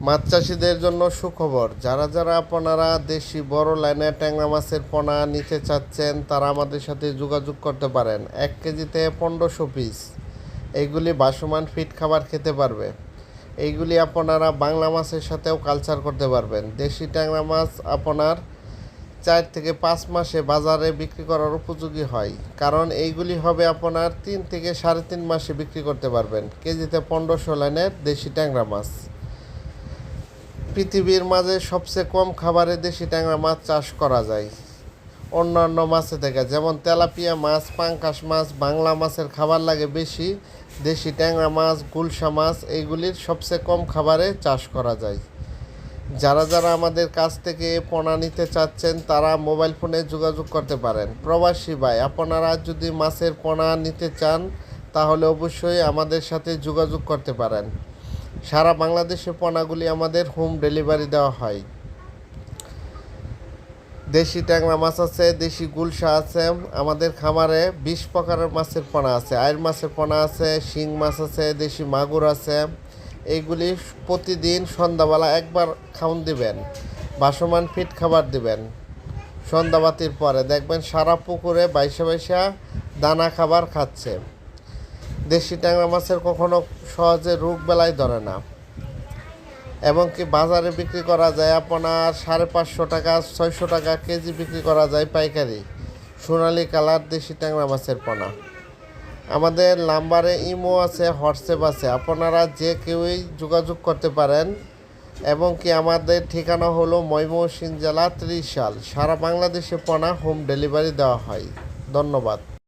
মাছ চাষিদের জন্য সুখবর। যারা যারা আপনারা দেশি বড় লাইনের ট্যাংরা মাছের পোনা নিতে চাচ্ছেন তারা আমাদের সাথে যোগাযোগ করতে পারেন। 1 কেজিতে 1500 পিস এইগুলি ভাসমান ফিড খাবার খেতে পারবে। এইগুলি আপনারা বাংলা মাছের সাথেও কালচার করতে পারবেন। দেশি ট্যাংরা মাছ আপনার 4 থেকে 5 মাসে বাজারে বিক্রি করার উপযোগী হয়, কারণ এইগুলি হবে আপনার 3 থেকে 3.5 মাসে বিক্রি করতে পারবেন। কেজিতে 1500 লাইনের দেশি ট্যাংরা মাছ। পৃথিবীর মাঝে সবচেয়ে কম খাবারে দেশি ট্যাংরা মাছ চাষ করা যায় অন্যান্য মাছের থেকে। যেমন তেলাপিয়া মাছ, পাঙ্কাশ মাছ, বাংলা মাছের খাবার লাগে বেশি। দেশি ট্যাংরা মাছ, গুলশা মাছ এইগুলির সবচেয়ে কম খাবারে চাষ করা যায়। যারা যারা আমাদের কাছ থেকে পোনা নিতে চাচ্ছেন তারা মোবাইল ফোনে যোগাযোগ করতে পারেন। প্রবাসী ভাই, আপনারা যদি মাছের পোনা নিতে চান তাহলে অবশ্যই আমাদের সাথে যোগাযোগ করতে পারেন। সারা বাংলাদেশে পোনাগুলি আমাদের হোম ডেলিভারি দেওয়া হয়। দেশি ট্যাংরা মাছ আছে, দেশি গুলশা আছে। আমাদের খামারে 20 প্রকারের মাছের পোনা আছে। আইর মাছের পোনা আছে, শিং মাছ আছে, দেশি মাগুর আছে। এইগুলি প্রতিদিন সন্ধ্যাবেলা একবার খাওন দিবেন, ভাসমান ফিড খাবার দিবেন। সন্ধ্যাবাতির পরে দেখবেন সারা পুকুরে বাইশা বাইশা দানা খাবার খাচ্ছে। দেশি ট্যাংরা মাছের কখনো সহজে রোগ বেলায় ধরে না, এবং কি বাজারে বিক্রি করা যায় আপনার 550 টাকা 600 টাকা কেজি বিক্রি করা যায় পাইকারি। সোনালি কালার দেশি ট্যাংরা মাছের পোনা। আমাদের নাম্বারে ইমো আছে, হোয়াটসঅ্যাপ আছে, আপনারা যে কেউই যোগাযোগ করতে পারেন। এবং কি আমাদের ঠিকানা হলো ময়মনসিংহ জেলা, ত্রিশাল। সারা বাংলাদেশে পোনা হোম ডেলিভারি দেওয়া হয়। ধন্যবাদ।